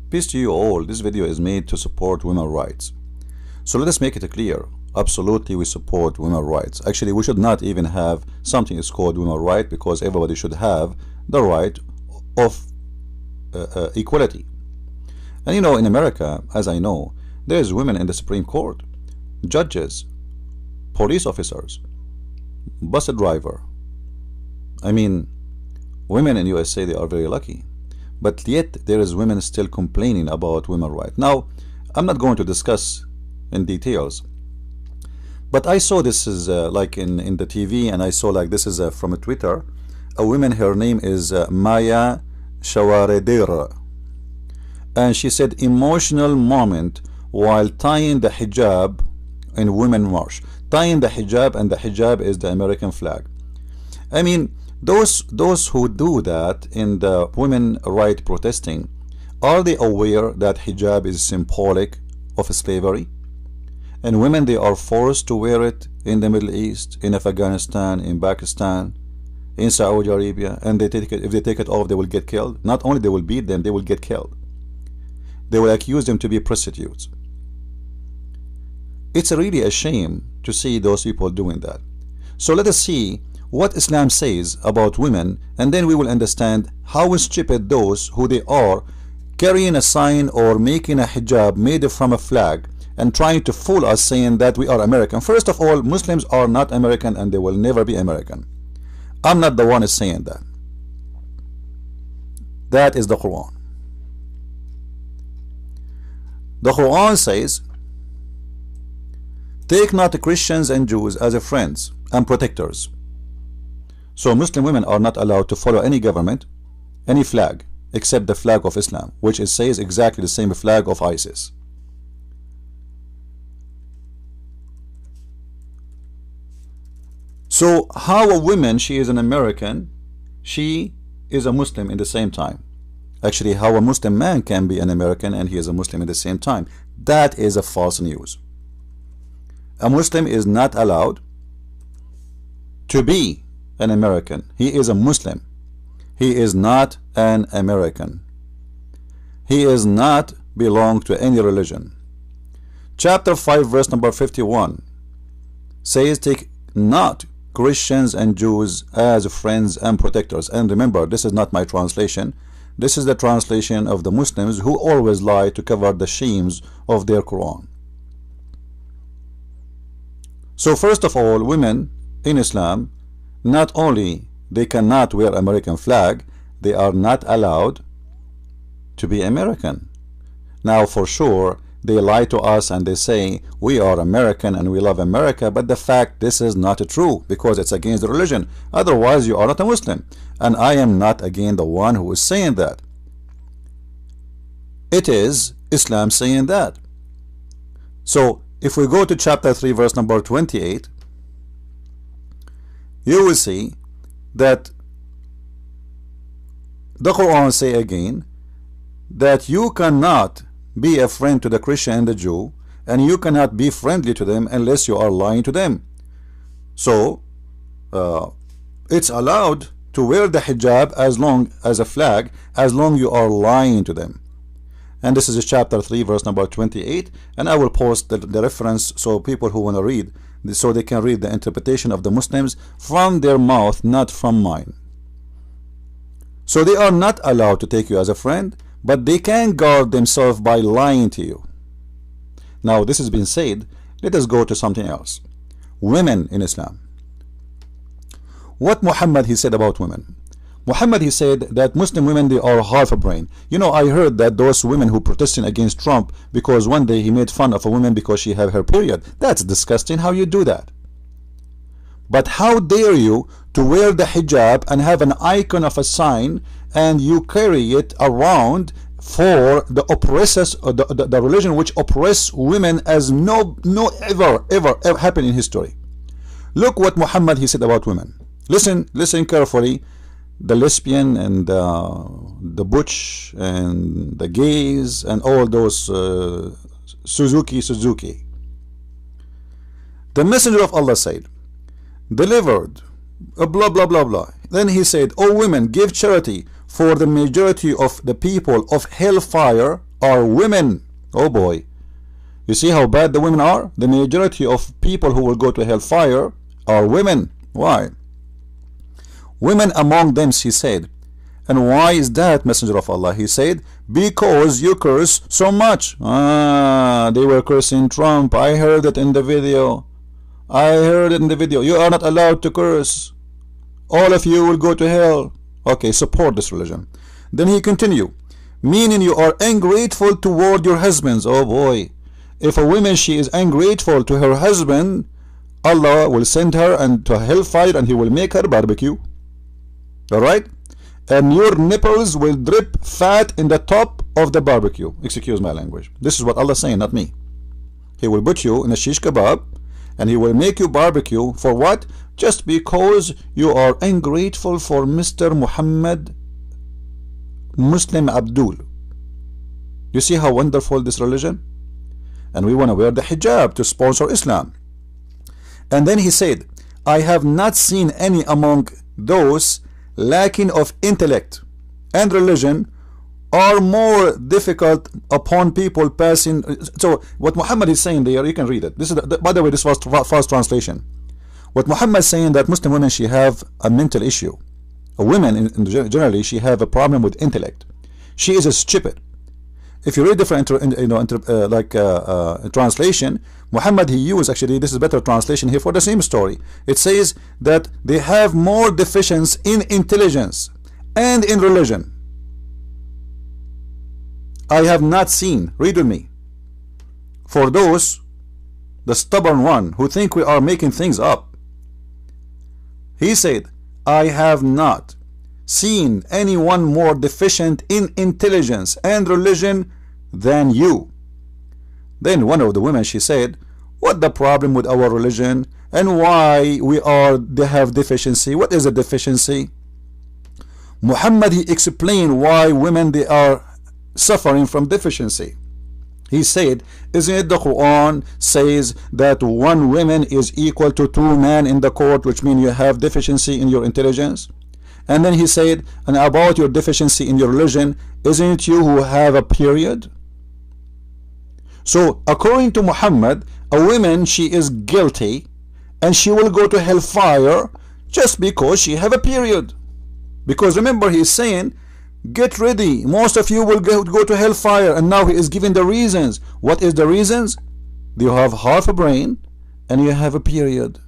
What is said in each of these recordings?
Peace to you all. This video is made to support women's rights. So let us make it clear. Absolutely, we support women's rights. Actually, we should not even have something that's called women's right, because everybody should have the right of equality. And you know, in America, as I know, there's women in the Supreme Court, judges, police officers, bus driver. I mean, women in USA, they are very lucky. But yet there is women still complaining about women's rights. Now, I'm not going to discuss in details, but I saw this is like in the TV, and I saw like this is from a Twitter. A woman, her name is Maya Shawaredir, and she said emotional moment while tying the hijab in women march. Tying the hijab, and the hijab is the American flag. I mean, those who do that in the women right protesting, are they aware that hijab is symbolic of slavery, and women, they are forced to wear it in the Middle East, in Afghanistan, in Pakistan, in Saudi Arabia, and they take it, if they take it off, they will get killed. Not only they will beat them, they will get killed. They will accuse them to be prostitutes. It's really a shame to see those people doing that. So let us see what Islam says about women, and then we will understand how stupid those who they are carrying a sign or making a hijab made from a flag and trying to fool us, saying that we are American. First of all, Muslims are not American, and they will never be American. I'm not the one who's saying that. That is the Quran. The Quran says, take not the Christians and Jews as friends and protectors. So Muslim women are not allowed to follow any government, any flag, except the flag of Islam, which it says exactly the same flag of ISIS. So how a woman, she is an American, she is a Muslim in the same time? Actually, how a Muslim man can be an American and he is a Muslim at the same time? That is a false news. A Muslim is not allowed to be an American. He is a Muslim. He is not an American. He is not belong to any religion. Chapter 5 verse number 51 says, take not Christians and Jews as friends and protectors. And remember, this is not my translation. This is the translation of the Muslims who always lie to cover the shames of their Quran. So first of all, women in Islam, not only they cannot wear American flag, they are not allowed to be American. Now for sure they lie to us and they say we are American and we love America, but the fact this is not true, because it's against the religion. Otherwise you are not a Muslim, and I am not again the one who is saying that. It is Islam saying that. So if we go to chapter 3 verse number 28, you will see that the Quran say again that you cannot be a friend to the Christian and the Jew, and you cannot be friendly to them unless you are lying to them. So it's allowed to wear the hijab as long as a flag, as long you are lying to them. And this is chapter 3 verse number 28, and I will post the reference so people who want to read, so they can read the interpretation of the Muslims from their mouth, not from mine. So they are not allowed to take you as a friend, but they can guard themselves by lying to you. Now this has been said, let us go to something else. Women in Islam. What Muhammad he said about women? Muhammad he said that Muslim women, they are half a brain. You know, I heard that those women who protesting against Trump because one day he made fun of a woman because she had her period. That's disgusting. How you do that? But how dare you to wear the hijab and have an icon of a sign, and you carry it around for the oppressors, or the religion which oppress women as no ever happened in history. Look what Muhammad he said about women. Listen carefully. The lesbian and the butch and the gays and all those Suzuki. The Messenger of Allah said, delivered blah blah blah blah. Then he said, O women, give charity, for the majority of the people of hellfire are women. Oh boy. You see how bad the women are? The majority of people who will go to hellfire are women. Why? Women among them, he said. And why is that, Messenger of Allah? He said, because you curse so much. They were cursing Trump. I heard it in the video. You are not allowed to curse. All of you will go to hell. Okay, support this religion. Then he continued, meaning you are ungrateful toward your husbands. Oh boy. If a woman, she is ungrateful to her husband, Allah will send her into hellfire and he will make her barbecue. Alright? And your nipples will drip fat in the top of the barbecue. Excuse my language. This is what Allah is saying, not me. He will put you in a shish kebab and he will make you barbecue for what? Just because you are ungrateful for Mr. Muhammad Muslim Abdul. You see how wonderful this religion? And we want to wear the hijab to sponsor Islam. And then he said, I have not seen any among those lacking of intellect and religion are more difficult upon people passing. So what Muhammad is saying there, you can read it. This is by the way, this was fast translation. What Muhammad is saying, that Muslim women, she have a mental issue. A woman generally, she have a problem with intellect. She is a stupid. If you read different translation, Muhammad, he used, actually this is better translation here for the same story. It says that they have more deficiency in intelligence and in religion. I have not seen, read with me, for those, the stubborn one who think we are making things up. He said, I have not seen anyone more deficient in intelligence and religion than you. Then one of the women, she said, what the problem with our religion and why they have deficiency? What is a deficiency? Muhammad, he explained why women, they are suffering from deficiency. He said, isn't it the Quran says that one woman is equal to two men in the court, which means you have deficiency in your intelligence? And then he said, and about your deficiency in your religion, isn't it you who have a period? So according to Muhammad, a woman, she is guilty and she will go to hellfire just because she have a period. Because remember, he is saying, get ready, most of you will go to hellfire, and now he is giving the reasons. What is the reasons? You have half a brain and you have a period.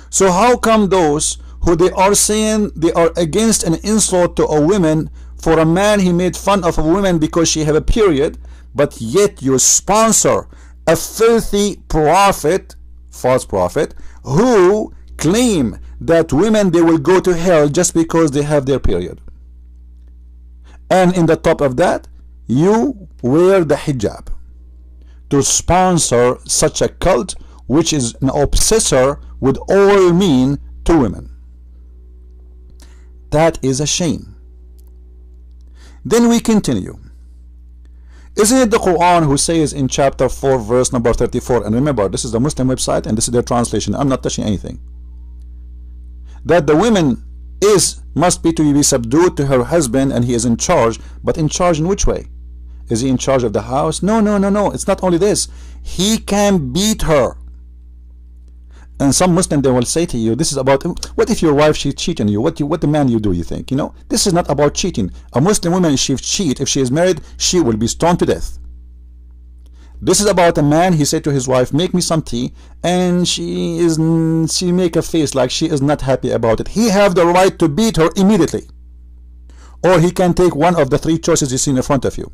So how come those who they are saying they are against an insult to a woman, for a man he made fun of a woman because she have a period, but yet you sponsor a filthy prophet, false prophet, who claim that women, they will go to hell just because they have their period? And in the top of that, you wear the hijab to sponsor such a cult, which is an obsessor with all mean to women. That is a shame. Then we continue. Isn't it the Quran who says in chapter 4 verse number 34, and remember, this is the Muslim website and this is their translation, I'm not touching anything, that the women must be to be subdued to her husband and he is in charge? But in charge in which way? Is he in charge of the house? No, it's not only this, he can beat her. And some Muslim, they will say to you, this is about, what if your wife, she cheat on you? What the man you do, you think? You know, this is not about cheating. A Muslim woman, if she cheat, if she is married, she will be stoned to death. This is about a man, he said to his wife, make me some tea, and she make a face like she is not happy about it. He have the right to beat her immediately. Or he can take one of the three choices you see in front of you.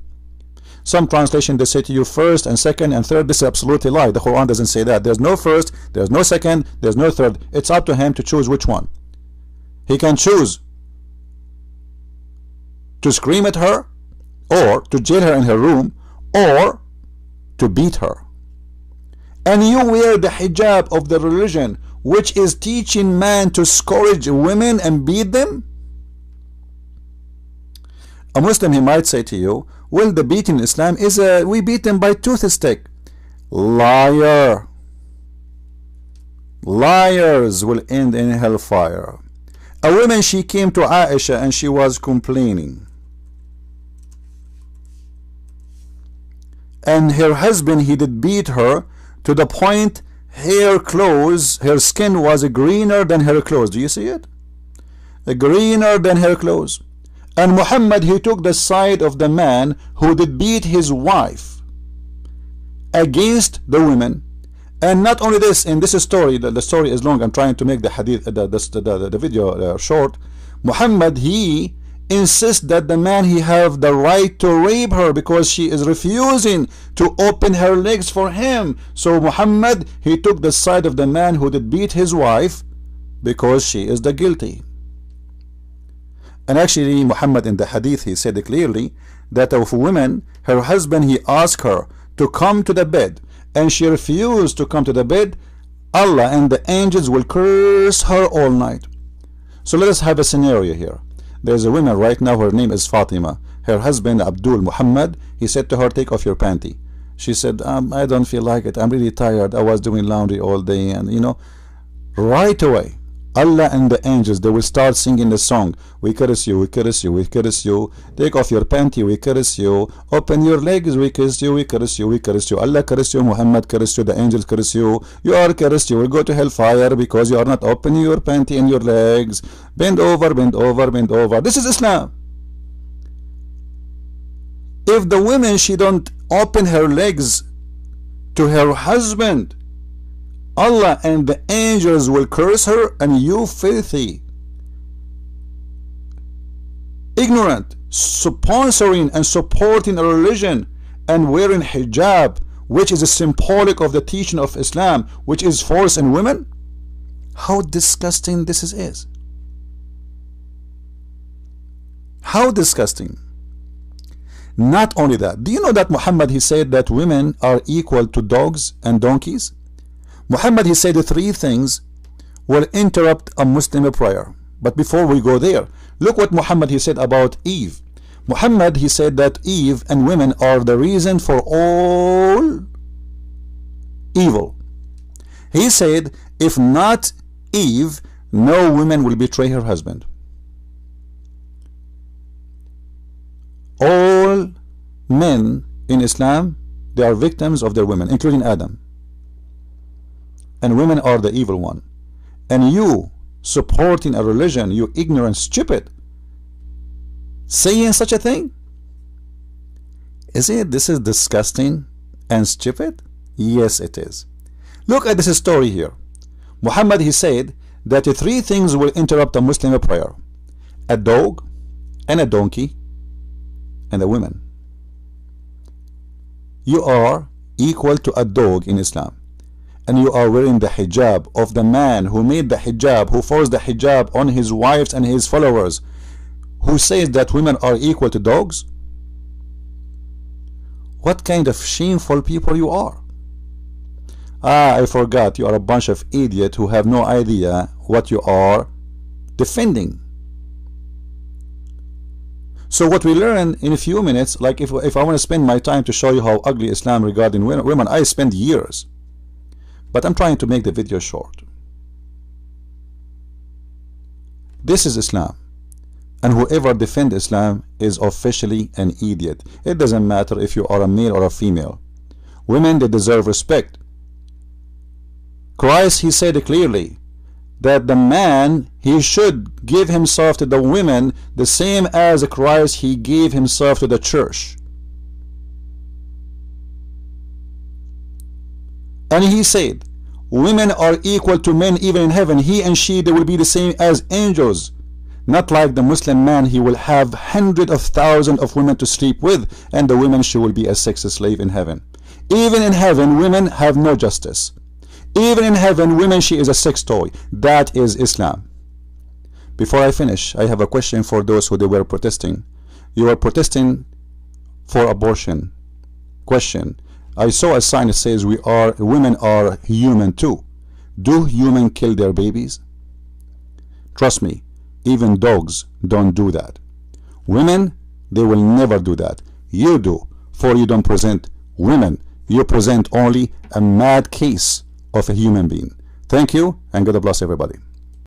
Some translation, they say to you first and second and third. This is absolutely lie. The Quran doesn't say that. There's no first, there's no second, there's no third. It's up to him to choose which one. He can choose to scream at her, or to jail her in her room, or to beat her. And you wear the hijab of the religion, which is teaching man to scourge women and beat them. A Muslim, he might say to you, well, the beating in Islam is we beat them by toothstick. Liar. Liars will end in hellfire. A woman, she came to Aisha and she was complaining. and her husband, he did beat her to the point her skin was greener than her clothes. Do you see it? Greener than her clothes. And Muhammad, he took the side of the man who did beat his wife against the women. And not only this, in this story, the story is long, I'm trying to make the hadith, the video short. Muhammad, he insists that the man, he have the right to rape her because she is refusing to open her legs for him. So Muhammad, he took the side of the man who did beat his wife because she is the guilty. And actually Muhammad, in the hadith, he said clearly that of women, her husband, he asked her to come to the bed and she refused to come to the bed, Allah and the angels will curse her all night. So let us have a scenario here. There's a woman right now, her name is Fatima. Her husband Abdul Muhammad, he said to her, take off your panty. She said, I don't feel like it, I'm really tired, I was doing laundry all day. And you know, right away Allah and the angels, they will start singing the song. We curse you, we curse you, we curse you. Take off your panty, we curse you. Open your legs, we curse you, we curse you, we curse you. Allah curse you, Muhammad curse you, the angels curse you. You are cursed, you will go to hellfire because you are not opening your panty and your legs. Bend over, bend over, bend over. This is Islam. If the woman, she don't open her legs to her husband, Allah and the angels will curse her, and you filthy, ignorant, sponsoring and supporting a religion and wearing hijab, which is a symbolic of the teaching of Islam, which is forced in women. How disgusting this is. How disgusting. Not only that, do you know that Muhammad, he said that women are equal to dogs and donkeys? Muhammad, he said 3 things will interrupt a Muslim prayer. But before we go there, look what Muhammad, he said about Eve. Muhammad, he said that Eve and women are the reason for all evil. He said, if not Eve, no woman will betray her husband. All men in Islam, they are victims of their women, including Adam. And women are the evil one. And you supporting a religion, you ignorant, stupid, saying such a thing? Isn't it this is disgusting and stupid? Yes, it is. Look at this story here. Muhammad, he said that 3 things will interrupt a Muslim prayer: a dog and a donkey and a woman. You are equal to a dog in Islam, and you are wearing the hijab of the man who made the hijab, who forced the hijab on his wives and his followers, who says that women are equal to dogs. What kind of shameful people you are. I forgot, you are a bunch of idiots who have no idea what you are defending. So what we learn in a few minutes, like if I want to spend my time to show you how ugly Islam regarding women, I spend years. But I'm trying to make the video short. This is Islam. And whoever defends Islam is officially an idiot. It doesn't matter if you are a male or a female. Women, they deserve respect. Christ, he said clearly that the man, he should give himself to the women the same as Christ, he gave himself to the church. And he said, women are equal to men even in heaven. He and she, they will be the same as angels. Not like the Muslim man, he will have hundreds of thousands of women to sleep with, and the women, she will be a sex slave in heaven. Even in heaven, women have no justice. Even in heaven, women, she is a sex toy. That is Islam. Before I finish, I have a question for those who they were protesting. You are protesting for abortion. Question. I saw a sign that says women are human too. Do humans kill their babies? Trust me, even dogs don't do that. Women, they will never do that. You do, for you don't present women. You present only a mad case of a human being. Thank you, and God bless everybody.